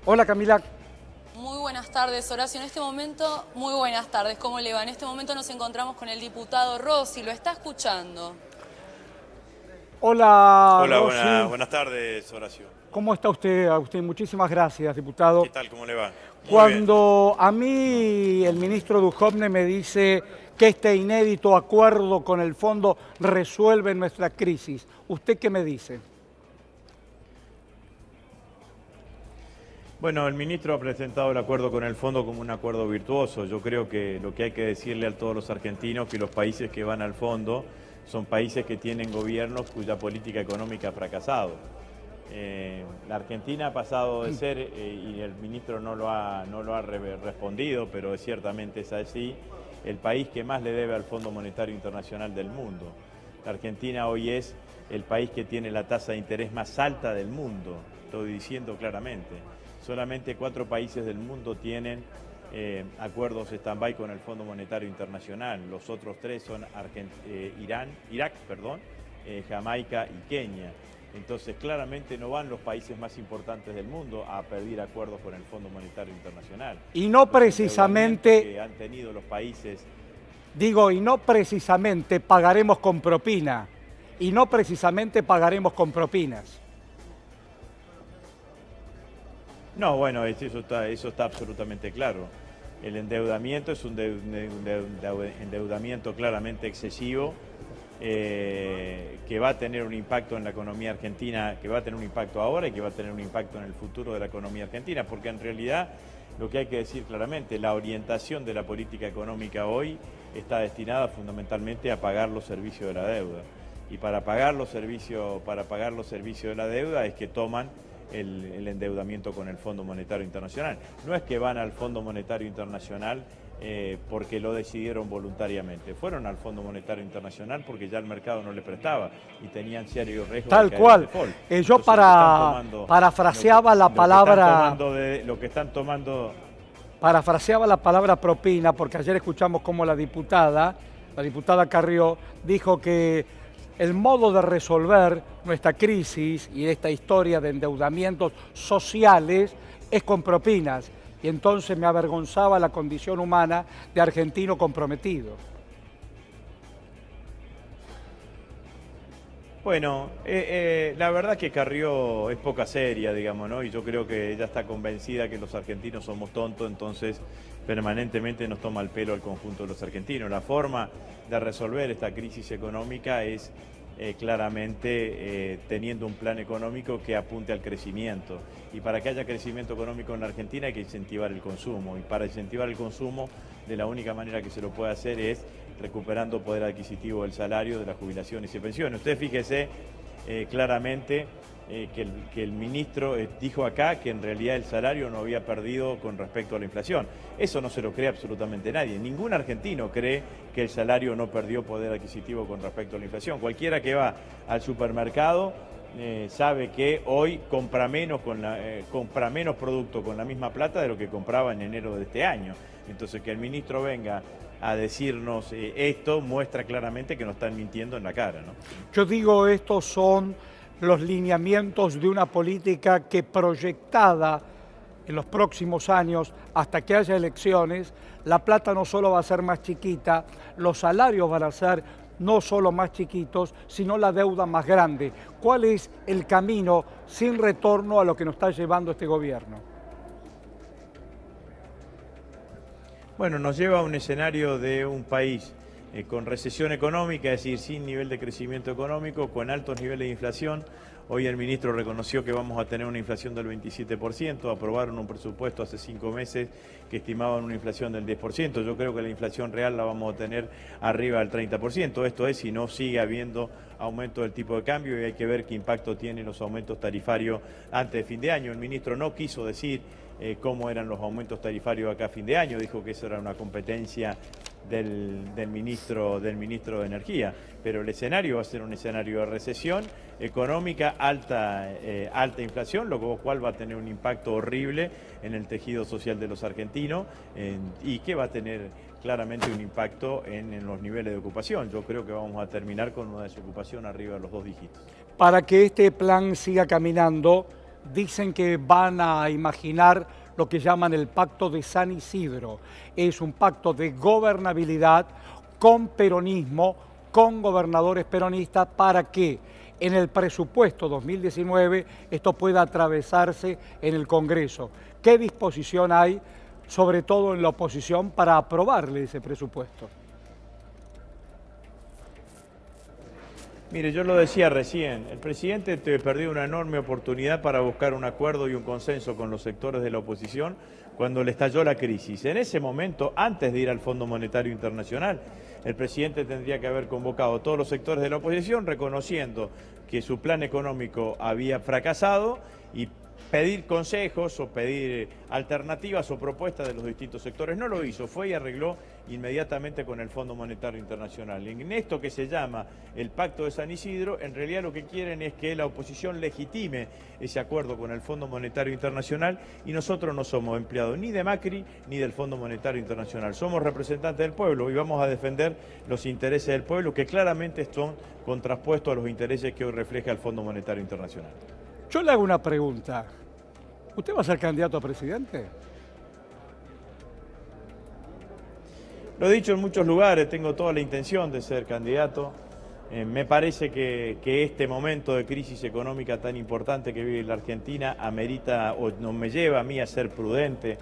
Hola Camila. Muy buenas tardes, Horacio. En este momento, muy buenas tardes. ¿Cómo le va? En este momento nos encontramos con el diputado Rossi. ¿Lo está escuchando? Hola Hola, Rossi. buenas tardes, Horacio. ¿Cómo está usted? A usted muchísimas gracias, diputado. ¿Qué tal? ¿Cómo le va? Muy bien. Cuando a mí el ministro Duhovne me dice que este inédito acuerdo con el fondo resuelve nuestra crisis, ¿usted qué me dice? Bueno, el ministro ha presentado el acuerdo con el fondo como un acuerdo virtuoso. Yo creo que lo que hay que decirle a todos los argentinos que los países que van al fondo son países que tienen gobiernos cuya política económica ha fracasado. La Argentina ha pasado de ser, y el ministro no lo ha respondido, pero ciertamente es así, el país que más le debe al Fondo Monetario Internacional del mundo. La Argentina hoy es el país que tiene la tasa de interés más alta del mundo, estoy diciendo claramente. Solamente 4 países del mundo tienen acuerdos stand-by con el Fondo Monetario Internacional. Los otros 3 son Irak, Jamaica y Kenia. Entonces, claramente no van los países más importantes del mundo a pedir acuerdos con el Fondo Monetario Internacional. Y no precisamente, que han tenido los países. y no precisamente pagaremos con propina. Y no precisamente pagaremos con propinas. No, bueno, eso está absolutamente claro. El endeudamiento es un endeudamiento claramente excesivo, que va a tener un impacto en la economía argentina, que va a tener un impacto ahora y que va a tener un impacto en el futuro de la economía argentina, porque en realidad lo que hay que decir claramente, la orientación de la política económica hoy está destinada fundamentalmente a pagar los servicios de la deuda. Y para pagar los servicios de la deuda es que toman el endeudamiento con el Fondo Monetario Internacional. No es que van al Fondo Monetario Internacional porque lo decidieron voluntariamente. Fueron al Fondo Monetario Internacional porque ya el mercado no le prestaba y tenían serios riesgos Tal de caer cual. en default. Yo parafraseaba la palabra... Parafraseaba la palabra propina, porque ayer escuchamos cómo la diputada Carrió, dijo que el modo de resolver nuestra crisis y esta historia de endeudamientos sociales es con propinas. Y entonces me avergonzaba la condición humana de argentino comprometido. Bueno, la verdad que Carrió es poca seria, digamos, ¿no? Y yo creo que ella está convencida que los argentinos somos tontos, entonces permanentemente nos toma el pelo al conjunto de los argentinos. La forma de resolver esta crisis económica es claramente teniendo un plan económico que apunte al crecimiento. Y para que haya crecimiento económico en la Argentina hay que incentivar el consumo. Y para incentivar el consumo, de la única manera que se lo puede hacer es recuperando poder adquisitivo del salario, de las jubilaciones y pensiones. Usted fíjese claramente que el ministro dijo acá que en realidad el salario no había perdido con respecto a la inflación. Eso no se lo cree absolutamente nadie. Ningún argentino cree que el salario no perdió poder adquisitivo con respecto a la inflación. Cualquiera que va al supermercado sabe que hoy compra menos producto con la misma plata de lo que compraba en enero de este año. Entonces que el ministro venga a decirnos esto muestra claramente que nos están mintiendo en la cara, ¿no? Yo digo, estos son los lineamientos de una política que proyectada en los próximos años, hasta que haya elecciones, la plata no solo va a ser más chiquita, los salarios van a ser no solo más chiquitos, sino la deuda más grande. ¿Cuál es el camino sin retorno a lo que nos está llevando este gobierno? Bueno, nos lleva a un escenario de un país con recesión económica, es decir, sin nivel de crecimiento económico, con altos niveles de inflación. Hoy el ministro reconoció que vamos a tener una inflación del 27%, aprobaron un presupuesto hace 5 meses que estimaban una inflación del 10%. Yo creo que la inflación real la vamos a tener arriba del 30%. Esto es si no sigue habiendo aumento del tipo de cambio, y hay que ver qué impacto tienen los aumentos tarifarios antes de fin de año. El ministro no quiso decir cómo eran los aumentos tarifarios acá a fin de año, dijo que eso era una competencia del ministro de Energía, pero el escenario va a ser un escenario de recesión económica, alta inflación, lo cual va a tener un impacto horrible en el tejido social de los argentinos y que va a tener claramente un impacto en los niveles de ocupación. Yo creo que vamos a terminar con una desocupación arriba de los 2 dígitos. Para que este plan siga caminando, dicen que van a imaginar lo que llaman el Pacto de San Isidro. Es un pacto de gobernabilidad con peronismo, con gobernadores peronistas, para que en el presupuesto 2019 esto pueda atravesarse en el Congreso. ¿Qué disposición hay, sobre todo en la oposición, para aprobarle ese presupuesto? Mire, yo lo decía recién, el presidente perdió una enorme oportunidad para buscar un acuerdo y un consenso con los sectores de la oposición cuando le estalló la crisis. En ese momento, antes de ir al Fondo Monetario Internacional, el presidente tendría que haber convocado a todos los sectores de la oposición reconociendo que su plan económico había fracasado y pedir consejos o pedir alternativas o propuestas de los distintos sectores. No lo hizo, fue y arregló inmediatamente con el Fondo Monetario Internacional. En esto que se llama el Pacto de San Isidro, en realidad lo que quieren es que la oposición legitime ese acuerdo con el Fondo Monetario Internacional, y nosotros no somos empleados ni de Macri ni del Fondo Monetario Internacional. Somos representantes del pueblo y vamos a defender los intereses del pueblo, que claramente son contrapuestos a los intereses que hoy refleja el Fondo Monetario Internacional. Yo le hago una pregunta. ¿Usted va a ser candidato a presidente? Lo he dicho en muchos lugares, tengo toda la intención de ser candidato. Me parece que este momento de crisis económica tan importante que vive la Argentina amerita o no me lleva a mí a ser prudente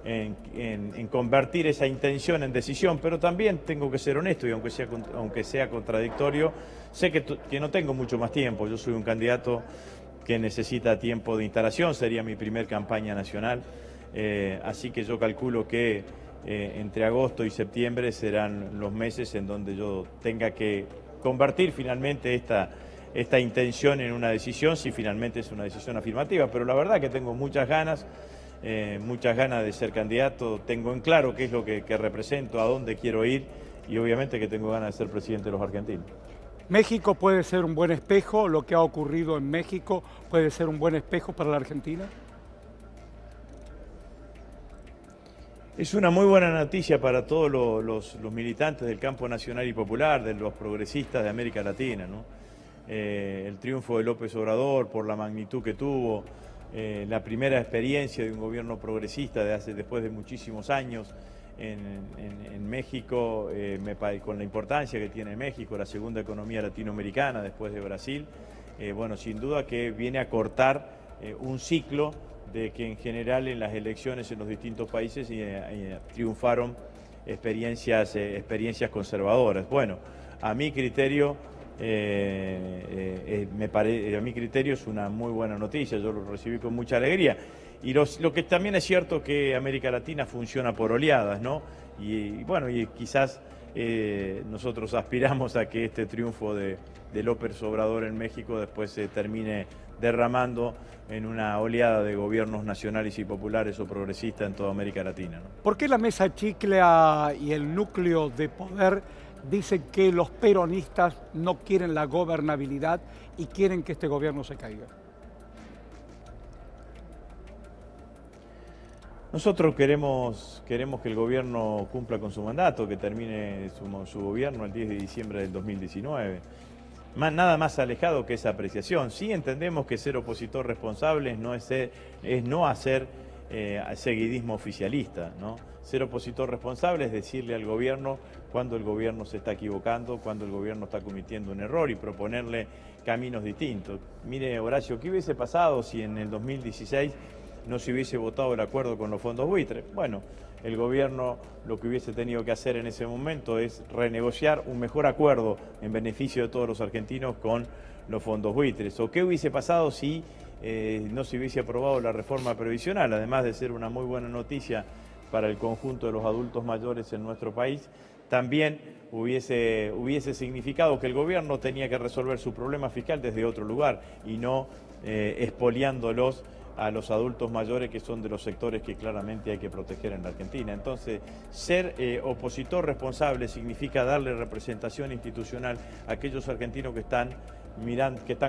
en convertir esa intención en decisión, pero también tengo que ser honesto y aunque sea contradictorio, sé que no tengo mucho más tiempo. Yo soy un candidato que necesita tiempo de instalación, sería mi primer campaña nacional, así que yo calculo que entre agosto y septiembre serán los meses en donde yo tenga que convertir finalmente esta intención en una decisión, si finalmente es una decisión afirmativa, pero la verdad que tengo muchas ganas de ser candidato, tengo en claro qué es lo que represento, a dónde quiero ir y obviamente que tengo ganas de ser presidente de los argentinos. ¿México puede ser un buen espejo? ¿Lo que ha ocurrido en México puede ser un buen espejo para la Argentina? Es una muy buena noticia para todos los militantes del campo nacional y popular, de los progresistas de América Latina, ¿no? El triunfo de López Obrador por la magnitud que tuvo, la primera experiencia de un gobierno progresista después de muchísimos años en México, con la importancia que tiene México, la segunda economía latinoamericana después de Brasil, bueno, sin duda que viene a cortar un ciclo de que en general en las elecciones en los distintos países triunfaron experiencias conservadoras. Bueno, a mi criterio es una muy buena noticia, yo lo recibí con mucha alegría. Y lo que también es cierto es que América Latina funciona por oleadas, ¿no? Y bueno, y quizás nosotros aspiramos a que este triunfo de López Obrador en México después se termine derramando en una oleada de gobiernos nacionales y populares o progresistas en toda América Latina, ¿no? ¿Por qué la mesa chiclea y el núcleo de poder dicen que los peronistas no quieren la gobernabilidad y quieren que este gobierno se caiga? Nosotros queremos que el gobierno cumpla con su mandato, que termine su gobierno el 10 de diciembre del 2019. Nada más alejado que esa apreciación. Sí entendemos que ser opositor responsable es no hacer seguidismo oficialista, ¿no? Ser opositor responsable es decirle al gobierno cuando el gobierno se está equivocando, cuando el gobierno está cometiendo un error y proponerle caminos distintos. Mire, Horacio, ¿qué hubiese pasado si en el 2016 no se hubiese votado el acuerdo con los fondos buitres? Bueno, el gobierno lo que hubiese tenido que hacer en ese momento es renegociar un mejor acuerdo en beneficio de todos los argentinos con los fondos buitres. ¿O qué hubiese pasado si no se hubiese aprobado la reforma previsional? Además de ser una muy buena noticia para el conjunto de los adultos mayores en nuestro país, también hubiese significado que el gobierno tenía que resolver su problema fiscal desde otro lugar y no expoliándolos a los adultos mayores, que son de los sectores que claramente hay que proteger en la Argentina. Entonces, ser opositor responsable significa darle representación institucional a aquellos argentinos que están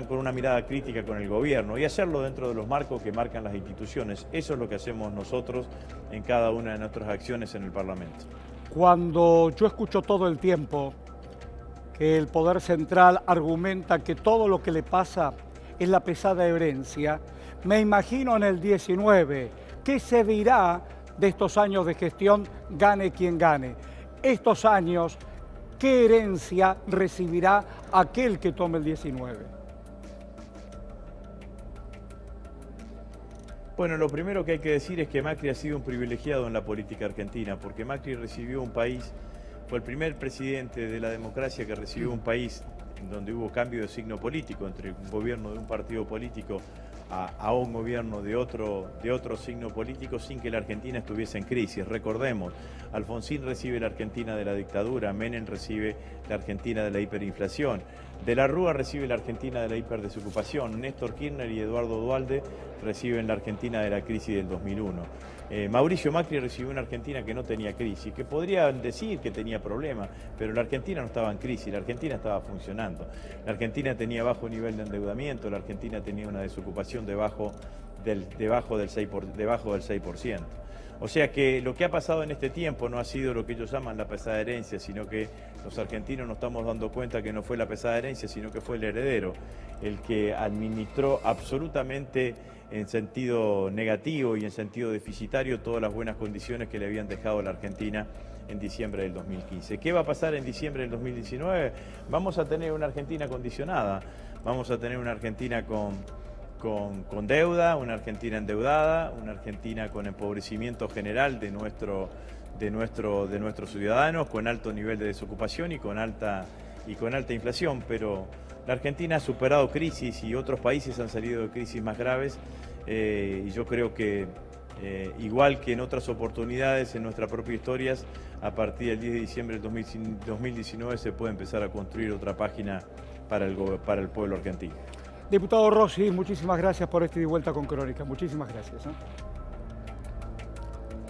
con una mirada crítica con el gobierno y hacerlo dentro de los marcos que marcan las instituciones. Eso es lo que hacemos nosotros en cada una de nuestras acciones en el Parlamento. Cuando yo escucho todo el tiempo que el Poder Central argumenta que todo lo que le pasa es la pesada herencia, Me imagino en el 19, ¿qué se dirá de estos años de gestión, gane quien gane? Estos años, ¿qué herencia recibirá aquel que tome el 19? Bueno, lo primero que hay que decir es que Macri ha sido un privilegiado en la política argentina, porque Macri recibió un país, fue el primer presidente de la democracia que recibió un país donde hubo cambio de signo político, entre un gobierno de un partido político a un gobierno de otro signo político, sin que la Argentina estuviese en crisis. Recordemos, Alfonsín recibe la Argentina de la dictadura, Menem recibe la Argentina de la hiperinflación, De la Rúa recibe la Argentina de la hiperdesocupación, Néstor Kirchner y Eduardo Duhalde reciben la Argentina de la crisis del 2001. Mauricio Macri recibió una Argentina que no tenía crisis, que podrían decir que tenía problemas, pero la Argentina no estaba en crisis, la Argentina estaba funcionando. La Argentina tenía bajo nivel de endeudamiento, la Argentina tenía una desocupación debajo del 6%. O sea que lo que ha pasado en este tiempo no ha sido lo que ellos llaman la pesada herencia, sino que los argentinos nos estamos dando cuenta que no fue la pesada herencia, sino que fue el heredero, el que administró absolutamente en sentido negativo y en sentido deficitario todas las buenas condiciones que le habían dejado a la Argentina en diciembre del 2015. ¿Qué va a pasar en diciembre del 2019? Vamos a tener una Argentina condicionada, vamos a tener una Argentina con deuda, una Argentina endeudada, una Argentina con empobrecimiento general de nuestros ciudadanos, con alto nivel de desocupación y con alta inflación, pero la Argentina ha superado crisis y otros países han salido de crisis más graves y yo creo que igual que en otras oportunidades en nuestra propia historia, a partir del 10 de diciembre del 2019 se puede empezar a construir otra página para el pueblo argentino. Diputado Rossi, muchísimas gracias por esta ida y vuelta con Crónica. Muchísimas gracias.